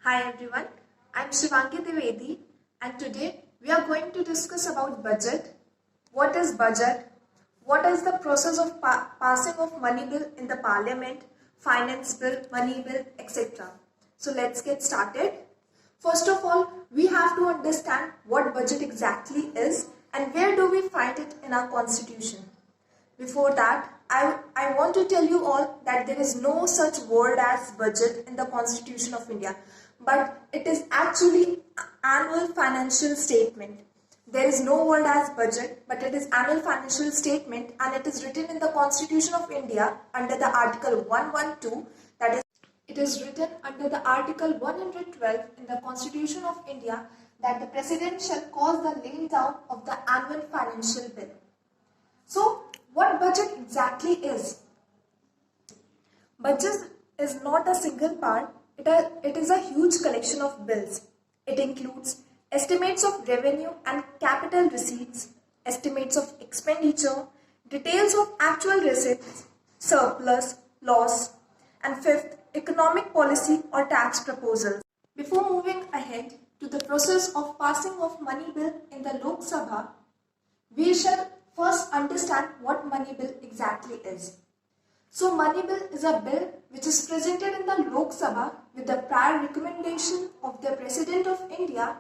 Hi everyone, I'm Shivangi Dwivedi and today we are going to discuss about budget. What is budget? What is the process of passing of money bill in the parliament, finance bill, money bill, etc. So let's get started. First of all, we have to understand what budget exactly is and where do we find it in our constitution. Before that, I want to tell you all that there is no such word as budget in the Constitution of India, but it is actually annual financial statement. There is no word as budget, but it is annual financial statement and it is written in the Constitution of India under the Article 112, that is, it is written under the Article 112 in the Constitution of India that the President shall cause the laying down of the annual financial bill. So, what budget exactly is? Budget is not a single part, it is a huge collection of bills. It includes estimates of revenue and capital receipts, estimates of expenditure, details of actual receipts, surplus, loss, and fifth, economic policy or tax proposals. Before moving ahead to the process of passing of money bill in the Lok Sabha, we shall first understand what money bill exactly is. So money bill is a bill which is presented in the Lok Sabha with the prior recommendation of the President of India.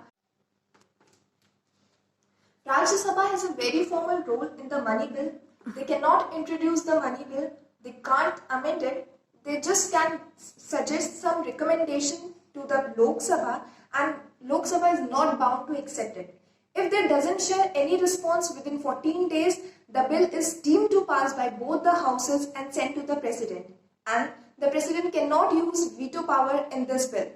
Rajya Sabha has a very formal role in the money bill. They cannot introduce the money bill, they can't amend it, they just can suggest some recommendation to the Lok Sabha and Lok Sabha is not bound to accept it. If they doesn't share any response within 14 days, the bill is deemed to pass by both the houses and sent to the President. And the President cannot use veto power in this bill.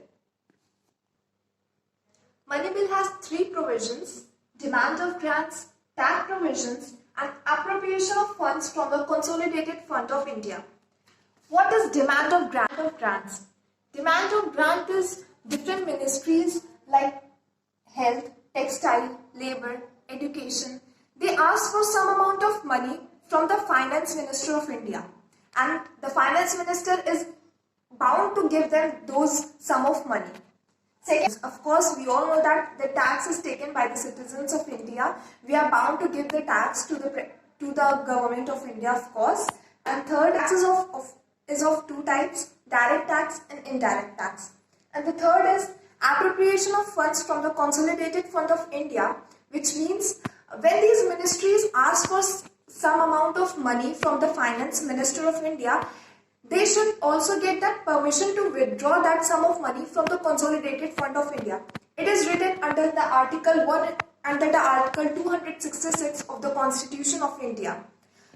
Money bill has three provisions: demand of grants, tax provisions, and appropriation of funds from the Consolidated Fund of India. What is demand of grants? Demand of grant is different ministries like health, textile, labor, education. They ask for some amount of money from the Finance Minister of India and the Finance Minister is bound to give them those sum of money. Second, of course, we all know that the tax is taken by the citizens of India. We are bound to give the tax to the government of India, of course. And third, tax is of two types: direct tax and indirect tax. And the third is appropriation of funds from the Consolidated Fund of India, which means when these ministries ask for some amount of money from the Finance Minister of India, they should also get that permission to withdraw that sum of money from the Consolidated Fund of India. It is written under the Article 266 of the Constitution of India.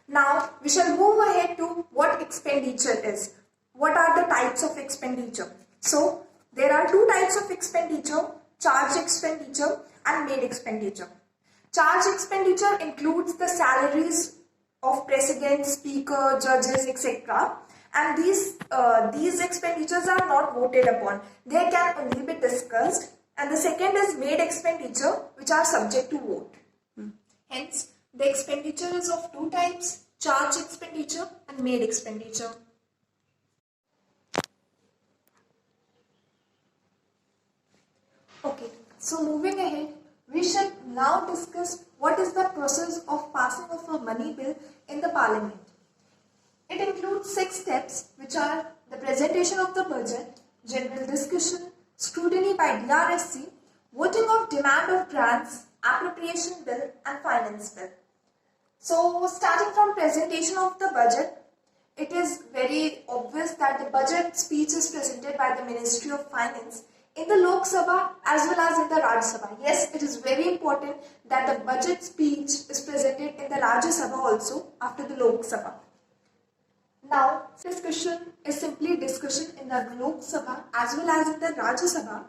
Now, we shall move ahead to what expenditure is. What are the types of expenditure? So, there are two types of expenditure: charge expenditure and made expenditure. Charge expenditure includes the salaries of president, speaker, judges, etc. And these expenditures are not voted upon. They can only be discussed. And the second is made expenditure, which are subject to vote. Hence, the expenditure is of two types: charge expenditure and made expenditure. Okay, so moving ahead, we shall now discuss what is the process of passing of a money bill in the parliament. It includes 6 steps, which are the presentation of the budget, general discussion, scrutiny by DRSC, voting of demand of grants, appropriation bill and finance bill. So starting from presentation of the budget, it is very obvious that the budget speech is presented by the Ministry of Finance in the Lok Sabha as well as in the Rajya Sabha. Yes, it is very important that the budget speech is presented in the Rajya Sabha also after the Lok Sabha. Now, discussion is simply discussion in the Lok Sabha as well as in the Rajya Sabha.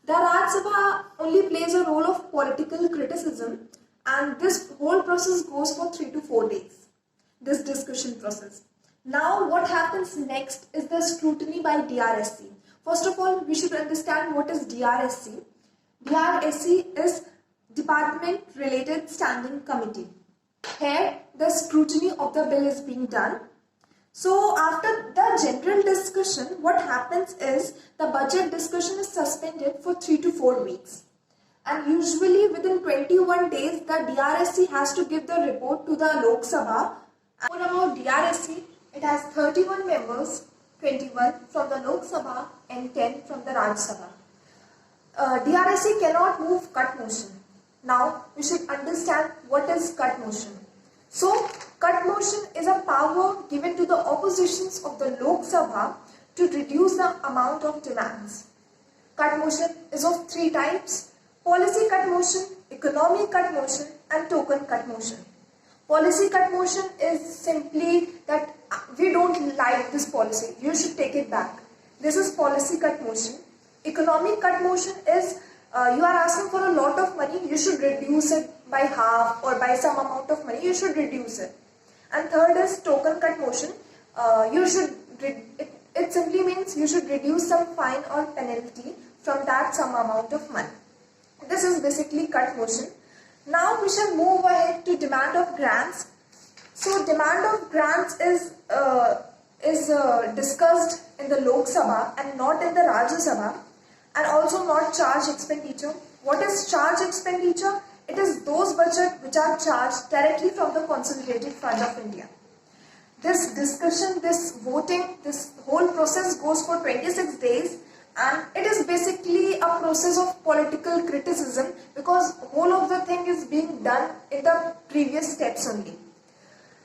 The Rajya Sabha only plays a role of political criticism and this whole process goes for 3 to 4 days, this discussion process. Now, what happens next is the scrutiny by DRSC. First of all, we should understand what is DRSC. DRSC is Department Related Standing Committee. Here, the scrutiny of the bill is being done. So after the general discussion, what happens is the budget discussion is suspended for 3 to 4 weeks. And usually within 21 days, the DRSC has to give the report to the Lok Sabha. And about DRSC, it has 31 members, 21 from the Lok Sabha and 10 from the Rajya Sabha. DRSC cannot move cut motion. Now, we should understand what is cut motion. So, cut motion is a power given to the oppositions of the Lok Sabha to reduce the amount of demands. Cut motion is of 3 types: policy cut motion, economic cut motion and token cut motion. Policy cut motion is simply that we don't like this policy, you should take it back. This is policy cut motion. Economic cut motion is you are asking for a lot of money, you should reduce it by half, or by some amount of money, you should reduce it. And third is token cut motion. It simply means you should reduce some fine or penalty from that some amount of money. This is basically cut motion. Now we shall move ahead to demand of grants. So demand of grants is discussed in the Lok Sabha and not in the Rajya Sabha, and also not charge expenditure. What is charge expenditure? It is those budgets which are charged directly from the Consolidated Fund of India. This discussion, this voting, this whole process goes for 26 days, and it is basically a process of political criticism because whole of the thing is being done in the previous steps only.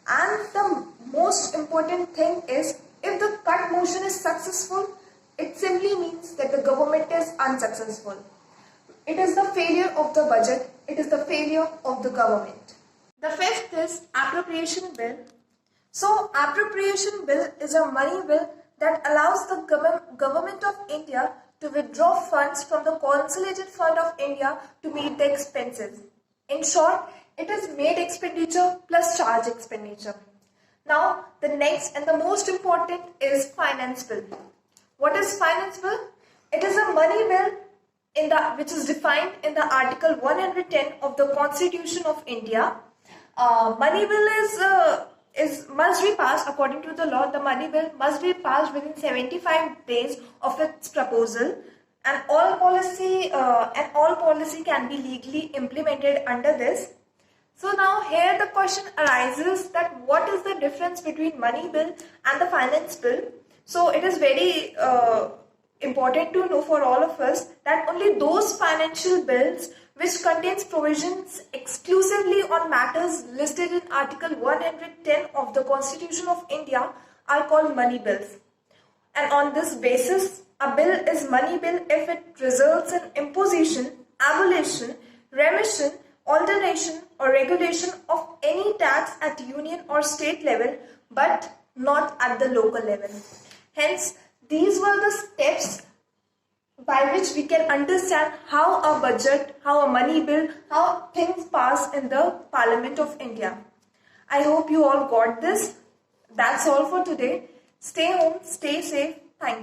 And the most important thing is, if the cut motion is successful, it simply means that the government is unsuccessful. It is the failure of the budget, it is the failure of the government. The fifth is appropriation bill. So appropriation bill is a money bill that allows the government of India to withdraw funds from the Consolidated Fund of India to meet the expenses. In short, it is made expenditure plus charge expenditure. Now, the next and the most important is finance bill. What is finance bill? It is a money bill which is defined in the Article 110 of the Constitution of India. Money bill must be passed according to the law. The money bill must be passed within 75 days of its proposal, and all policy can be legally implemented under this. So now here the question arises that what is the difference between money bill and the finance bill? So it is very important to know for all of us that only those financial bills which contains provisions exclusively on matters listed in Article 110 of the Constitution of India are called money bills. And on this basis, a bill is money bill if it results in imposition, abolition, remission, alteration or regulation of any tax at union or state level but not at the local level. Hence, these were the steps by which we can understand how a budget, how a money bill, how things pass in the Parliament of India. I hope you all got this. That's all for today. Stay home, stay safe. Thank you.